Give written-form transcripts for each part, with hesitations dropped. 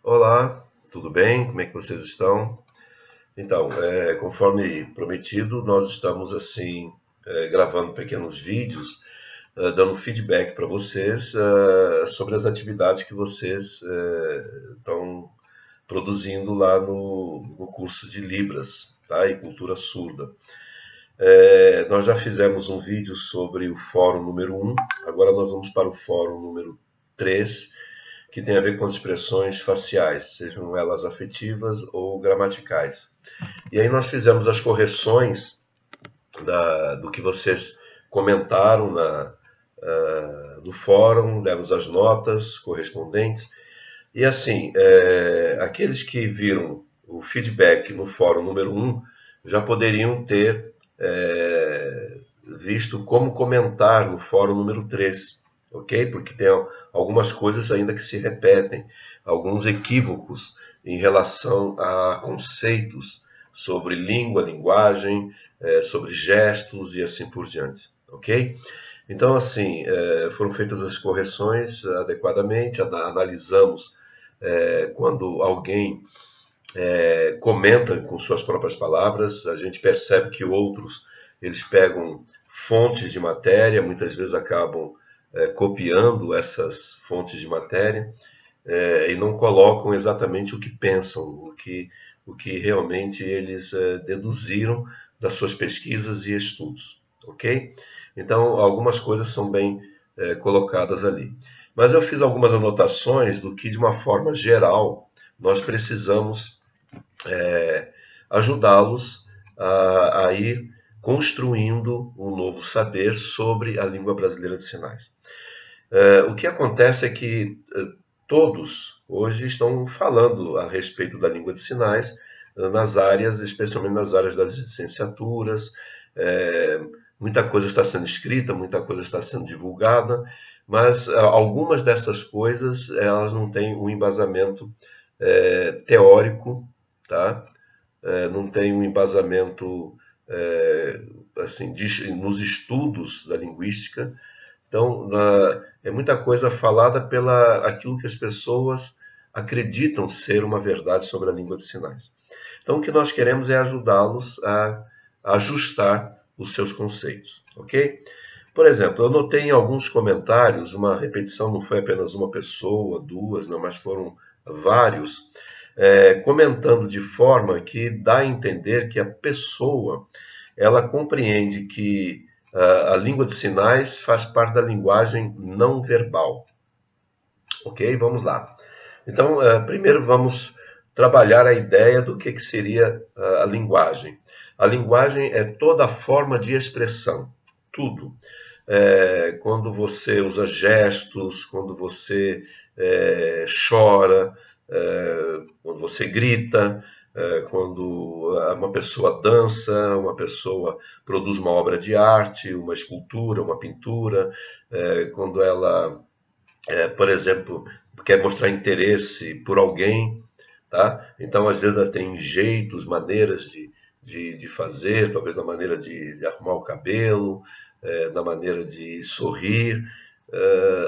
Olá, tudo bem? Como é que vocês estão? Então, conforme prometido, nós estamos assim gravando pequenos vídeos, dando feedback para vocês sobre as atividades que vocês estão produzindo lá no curso de Libras, tá? E Cultura Surda. Nós já fizemos um vídeo sobre o fórum número 1, agora nós vamos para o fórum número 3, que tem a ver com as expressões faciais, sejam elas afetivas ou gramaticais. E aí nós fizemos as correções do que vocês comentaram no fórum, demos as notas correspondentes. E assim, aqueles que viram o feedback no fórum número 1 já poderiam ter visto como comentar no fórum número 3, ok? Porque tem algumas coisas ainda que se repetem, alguns equívocos em relação a conceitos sobre língua, linguagem, sobre gestos e assim por diante, ok? Então, assim, foram feitas as correções adequadamente, analisamos quando alguém comenta com suas próprias palavras, a gente percebe que outros, eles pegam fontes de matéria, muitas vezes acabam copiando essas fontes de matéria e não colocam exatamente o que pensam, o que realmente eles deduziram das suas pesquisas e estudos, ok? Então, algumas coisas são bem colocadas ali. Mas eu fiz algumas anotações do que, de uma forma geral, nós precisamos ajudá-los a ir construindo um novo saber sobre a língua brasileira de sinais. O que acontece é que todos hoje estão falando a respeito da língua de sinais nas áreas, especialmente nas áreas das licenciaturas. Muita coisa está sendo escrita, muita coisa está sendo divulgada, mas algumas dessas coisas elas não têm um embasamento teórico, tá? Não tem um embasamento assim, nos estudos da linguística. Então, é muita coisa falada pela aquilo que as pessoas acreditam ser uma verdade sobre a língua de sinais. Então, o que nós queremos é ajudá-los a ajustar os seus conceitos, ok? Por exemplo, eu notei em alguns comentários uma repetição, não foi apenas uma pessoa, duas, não, mas foram vários, comentando de forma que dá a entender que a pessoa ela compreende que a língua de sinais faz parte da linguagem não verbal. Ok? Vamos lá. Então, primeiro vamos trabalhar a ideia do que seria a linguagem. A linguagem é toda forma de expressão, tudo. Quando você usa gestos, quando você chora, quando você grita, quando uma pessoa dança, uma pessoa produz uma obra de arte, uma escultura, uma pintura, quando ela, por exemplo, quer mostrar interesse por alguém, tá? Então, às vezes, ela tem jeitos, maneiras de fazer, talvez na maneira de arrumar o cabelo, na maneira de sorrir,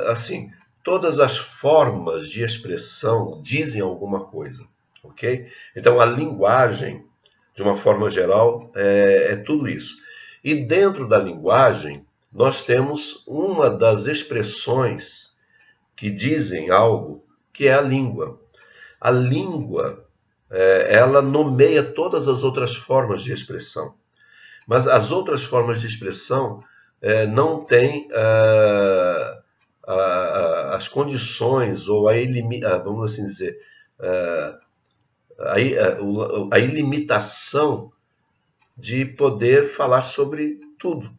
assim, todas as formas de expressão dizem alguma coisa, ok? Então, a linguagem, de uma forma geral, é tudo isso. E dentro da linguagem, nós temos uma das expressões que dizem algo, que é a língua. A língua, ela nomeia todas as outras formas de expressão. Mas as outras formas de expressão não têm as condições ou vamos assim dizer, a ilimitação de poder falar sobre tudo.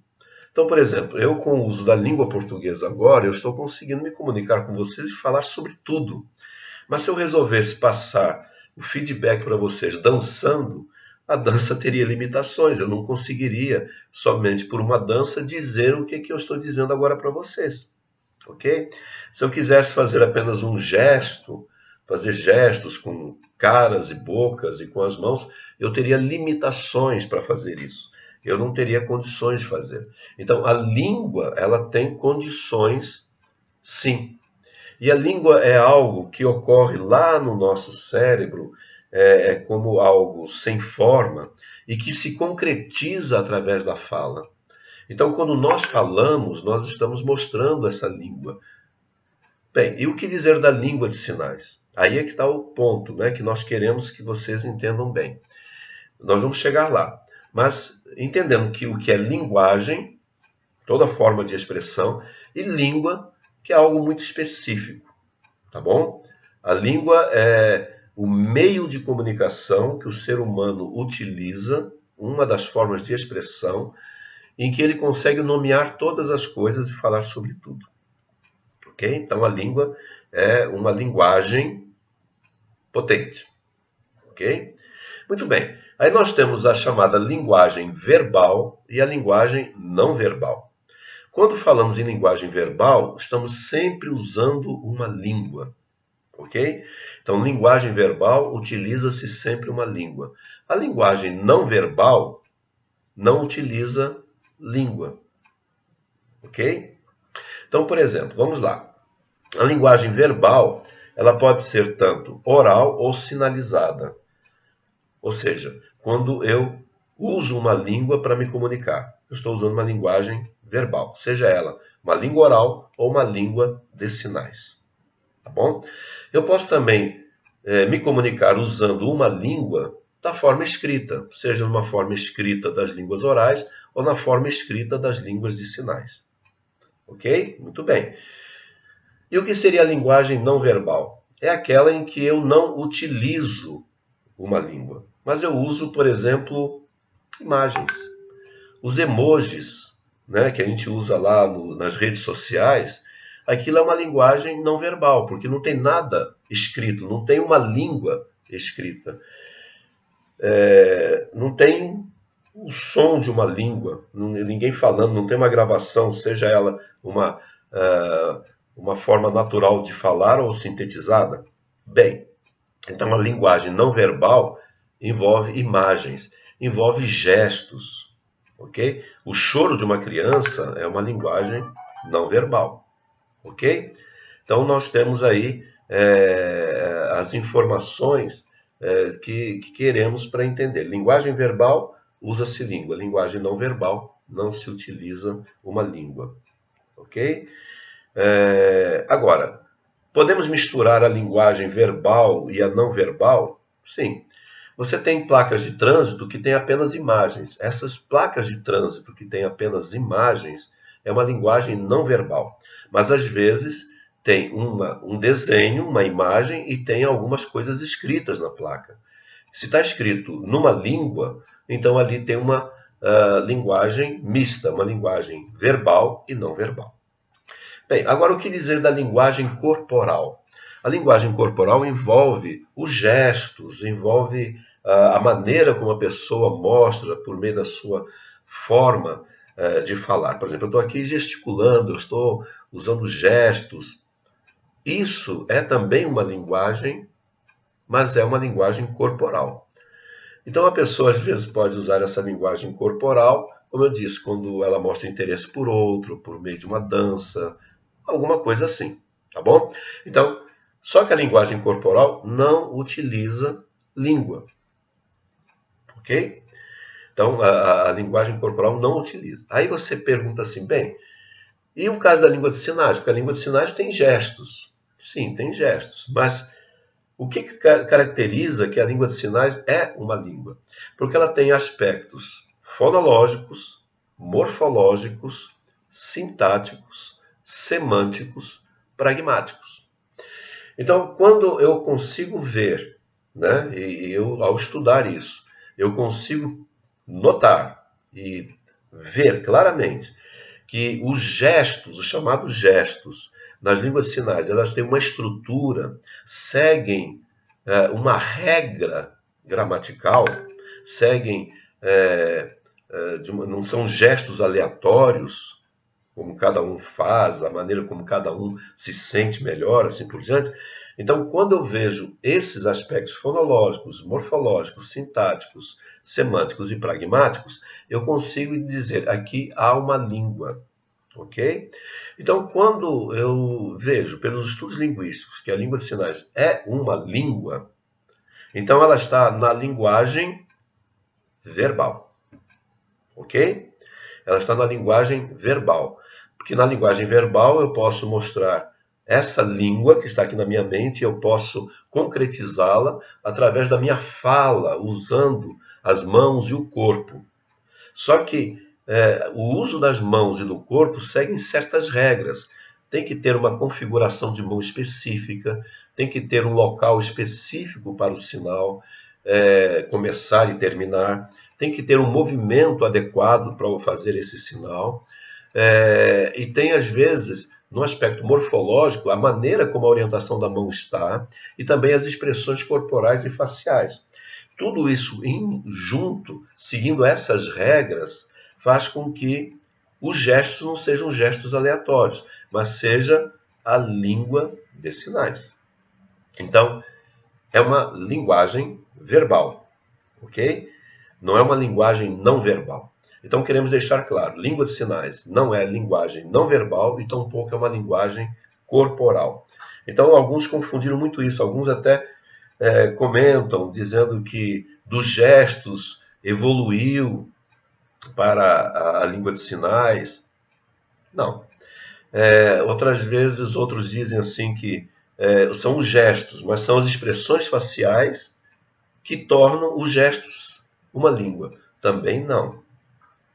Então, por exemplo, eu com o uso da língua portuguesa agora, eu estou conseguindo me comunicar com vocês e falar sobre tudo. Mas se eu resolvesse passar o feedback para vocês dançando, a dança teria limitações. Eu não conseguiria, somente por uma dança, dizer o que eu estou dizendo agora para vocês. Ok? Se eu quisesse fazer apenas um gesto, fazer gestos com caras e bocas e com as mãos, eu teria limitações para fazer isso. Eu não teria condições de fazer. Então, a língua, ela tem condições, sim. E a língua é algo que ocorre lá no nosso cérebro, como algo sem forma e que se concretiza através da fala. Então, quando nós falamos, nós estamos mostrando essa língua. Bem, e o que dizer da língua de sinais? Aí é que está o ponto, né, que nós queremos que vocês entendam bem. Nós vamos chegar lá. Mas entendendo que o que é linguagem, toda forma de expressão, e língua, que é algo muito específico, tá bom? A língua é o meio de comunicação que o ser humano utiliza, uma das formas de expressão, em que ele consegue nomear todas as coisas e falar sobre tudo. Ok? Então a língua é uma linguagem potente. Ok? Muito bem. Aí nós temos a chamada linguagem verbal e a linguagem não verbal. Quando falamos em linguagem verbal, estamos sempre usando uma língua. Ok? Então, linguagem verbal utiliza-se sempre uma língua. A linguagem não verbal não utiliza língua. Ok? Então, por exemplo, vamos lá. A linguagem verbal, ela pode ser tanto oral ou sinalizada. Ou seja, quando eu uso uma língua para me comunicar, eu estou usando uma linguagem verbal, seja ela uma língua oral ou uma língua de sinais. Tá bom? Eu posso também me comunicar usando uma língua da forma escrita, seja numa forma escrita das línguas orais ou na forma escrita das línguas de sinais. Ok? Muito bem. E o que seria a linguagem não verbal? É aquela em que eu não utilizo uma língua, mas eu uso, por exemplo, imagens. Os emojis, né, que a gente usa lá nas redes sociais, aquilo é uma linguagem não verbal, porque não tem nada escrito, não tem uma língua escrita. Não tem o som de uma língua, ninguém falando, não tem uma gravação, seja ela uma forma natural de falar ou sintetizada. Bem, então a linguagem não verbal envolve imagens, envolve gestos, ok? O choro de uma criança é uma linguagem não verbal, ok? Então nós temos aí as informações que queremos para entender. Linguagem verbal, usa-se língua. Linguagem não verbal, não se utiliza uma língua. Ok? Agora, podemos misturar a linguagem verbal e a não verbal? Sim. Você tem placas de trânsito que têm apenas imagens. Essas placas de trânsito que têm apenas imagens é uma linguagem não verbal. Mas às vezes tem um desenho, uma imagem e tem algumas coisas escritas na placa. Se está escrito numa língua, então ali tem uma linguagem mista, uma linguagem verbal e não verbal. Bem, agora o que dizer da linguagem corporal? A linguagem corporal envolve os gestos, envolve a maneira como a pessoa mostra por meio da sua forma de falar. Por exemplo, eu estou aqui gesticulando, eu estou usando gestos. Isso é também uma linguagem, mas é uma linguagem corporal. Então a pessoa às vezes pode usar essa linguagem corporal, como eu disse, quando ela mostra interesse por outro, por meio de uma dança, alguma coisa assim, tá bom? Então, só que a linguagem corporal não utiliza língua, ok? Então a linguagem corporal não utiliza. Aí você pergunta assim, bem, e o caso da língua de sinais? Porque a língua de sinais tem gestos. Sim, tem gestos, mas o que caracteriza que a língua de sinais é uma língua? Porque ela tem aspectos fonológicos, morfológicos, sintáticos, semânticos, pragmáticos. Então, quando eu consigo ver, né, e eu, ao estudar isso, eu consigo notar e ver claramente que os gestos, os chamados gestos, nas línguas de sinais, elas têm uma estrutura, seguem uma regra gramatical, seguem, não são gestos aleatórios, como cada um faz, a maneira como cada um se sente melhor, assim por diante. Então, quando eu vejo esses aspectos fonológicos, morfológicos, sintáticos, semânticos e pragmáticos, eu consigo dizer, aqui há uma língua. Ok? Então, quando eu vejo pelos estudos linguísticos que a língua de sinais é uma língua, então ela está na linguagem verbal. Ok? Ela está na linguagem verbal. Porque na linguagem verbal eu posso mostrar essa língua que está aqui na minha mente, eu posso concretizá-la através da minha fala, usando as mãos e o corpo. Só que o uso das mãos e do corpo segue certas regras. Tem que ter uma configuração de mão específica, tem que ter um local específico para o sinal começar e terminar, tem que ter um movimento adequado para fazer esse sinal. E tem, às vezes, no aspecto morfológico, a maneira como a orientação da mão está e também as expressões corporais e faciais. Tudo isso junto, seguindo essas regras, faz com que os gestos não sejam gestos aleatórios, mas seja a língua de sinais. Então, é uma linguagem verbal, ok? Não é uma linguagem não verbal. Então, queremos deixar claro, língua de sinais não é linguagem não verbal e tampouco é uma linguagem corporal. Então, alguns confundiram muito isso, alguns até comentam, dizendo que dos gestos evoluiu para a língua de sinais. Não. Outras vezes, outros dizem assim que são os gestos, mas são as expressões faciais que tornam os gestos uma língua. Também não.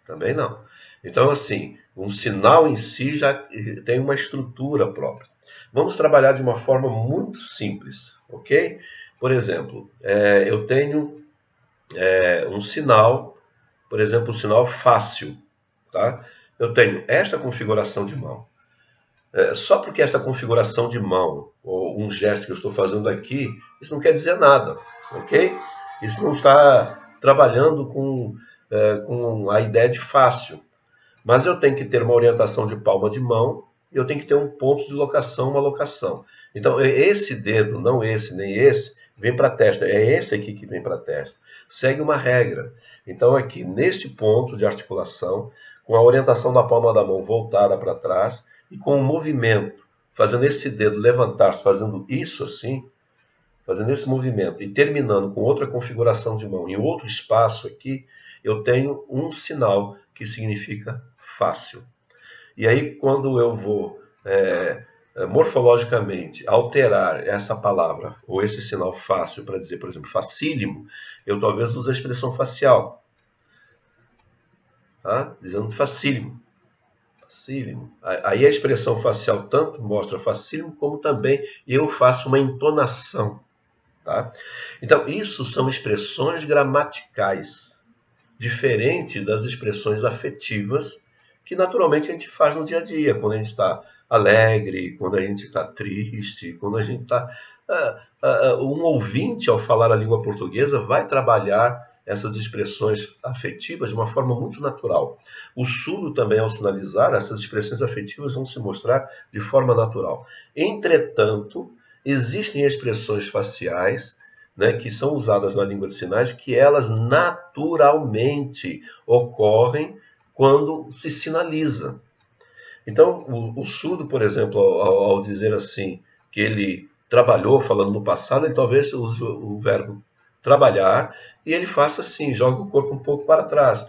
Também não. Então, assim, um sinal em si já tem uma estrutura própria. Vamos trabalhar de uma forma muito simples, ok? Por exemplo, eu tenho um sinal, por exemplo, um sinal fácil, tá? Eu tenho esta configuração de mão. Só porque esta configuração de mão, ou um gesto que eu estou fazendo aqui, isso não quer dizer nada, ok? Isso não está trabalhando com a ideia de fácil. Mas eu tenho que ter uma orientação de palma de mão e eu tenho que ter um ponto de locação, uma locação. Então, esse dedo, não esse, nem esse, vem para a testa. É esse aqui que vem para a testa. Segue uma regra. Então, aqui, neste ponto de articulação, com a orientação da palma da mão voltada para trás e com o movimento, fazendo esse dedo levantar-se, fazendo isso assim, fazendo esse movimento e terminando com outra configuração de mão em outro espaço aqui, eu tenho um sinal que significa fácil. E aí, quando eu vou morfologicamente alterar essa palavra ou esse sinal fácil para dizer, por exemplo, facílimo, eu talvez use a expressão facial. Tá? Dizendo facílimo. Facílimo. Aí a expressão facial tanto mostra facílimo, como também eu faço uma entonação. Tá? Então, isso são expressões gramaticais, diferente das expressões afetivas que naturalmente a gente faz no dia a dia, quando a gente está alegre, quando a gente está triste, quando a gente está... um ouvinte, ao falar a língua portuguesa, vai trabalhar essas expressões afetivas de uma forma muito natural. O surdo também, ao sinalizar, essas expressões afetivas vão se mostrar de forma natural. Entretanto, existem expressões faciais, né, que são usadas na língua de sinais, que elas naturalmente ocorrem quando se sinaliza. Então, o surdo, por exemplo, ao dizer assim, que ele trabalhou, falando no passado, ele talvez use o verbo trabalhar e ele faça assim, joga o corpo um pouco para trás.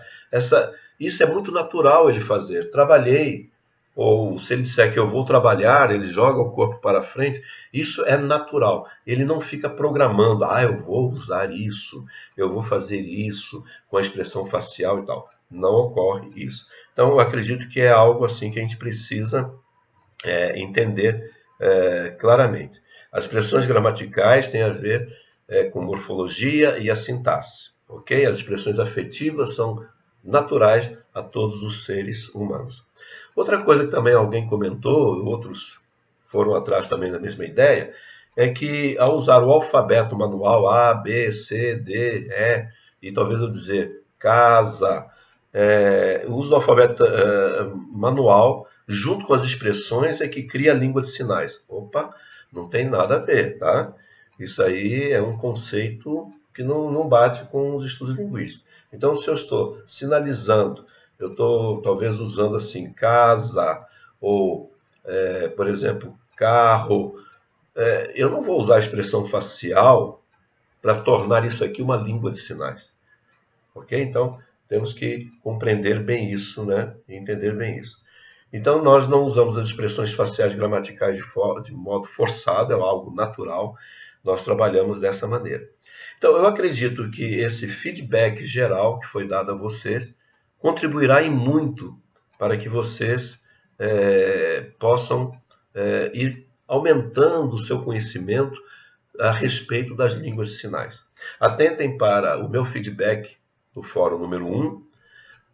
Isso é muito natural ele fazer. Trabalhei. Ou se ele disser que eu vou trabalhar, ele joga o corpo para frente. Isso é natural. Ele não fica programando, eu vou usar isso, eu vou fazer isso com a expressão facial e tal. Não ocorre isso. Então, eu acredito que é algo assim que a gente precisa entender claramente. As expressões gramaticais têm a ver com morfologia e a sintaxe. Ok? As expressões afetivas são naturais a todos os seres humanos. Outra coisa que também alguém comentou, outros foram atrás também da mesma ideia, é que ao usar o alfabeto manual A, B, C, D, E, e talvez eu dizer casa, o uso do alfabeto manual, junto com as expressões, é que cria a língua de sinais. Opa, não tem nada a ver, tá? Isso aí é um conceito que não bate com os estudos linguísticos. Então, se eu estou sinalizando eu estou talvez usando assim, casa, ou, por exemplo, carro. Eu não vou usar a expressão facial para tornar isso aqui uma língua de sinais. Ok? Então, temos que compreender bem isso, né? E entender bem isso. Então, nós não usamos as expressões faciais gramaticais de modo forçado, é algo natural. Nós trabalhamos dessa maneira. Então, eu acredito que esse feedback geral que foi dado a vocês contribuirá em muito para que vocês possam ir aumentando o seu conhecimento a respeito das línguas de sinais. Atentem para o meu feedback do fórum número 1,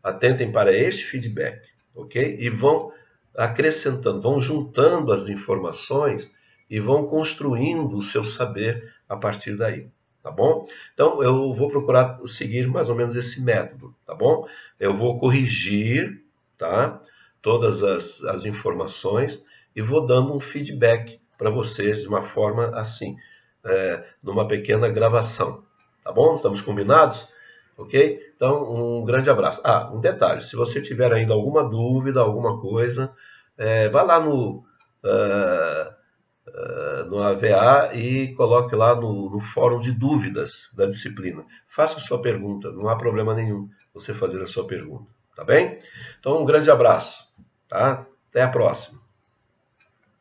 atentem para este feedback, ok? E vão acrescentando, vão juntando as informações e vão construindo o seu saber a partir daí, tá bom? Então, eu vou procurar seguir mais ou menos esse método, tá bom? Eu vou corrigir, tá? Todas as informações e vou dando um feedback para vocês de uma forma assim, numa pequena gravação, tá bom? Estamos combinados? Ok? Então, um grande abraço. Ah, um detalhe, se você tiver ainda alguma dúvida, alguma coisa, vá lá no AVA e coloque lá no fórum de dúvidas da disciplina. Faça a sua pergunta, não há problema nenhum você fazer a sua pergunta, tá bem? Então, um grande abraço, tá? Até a próxima.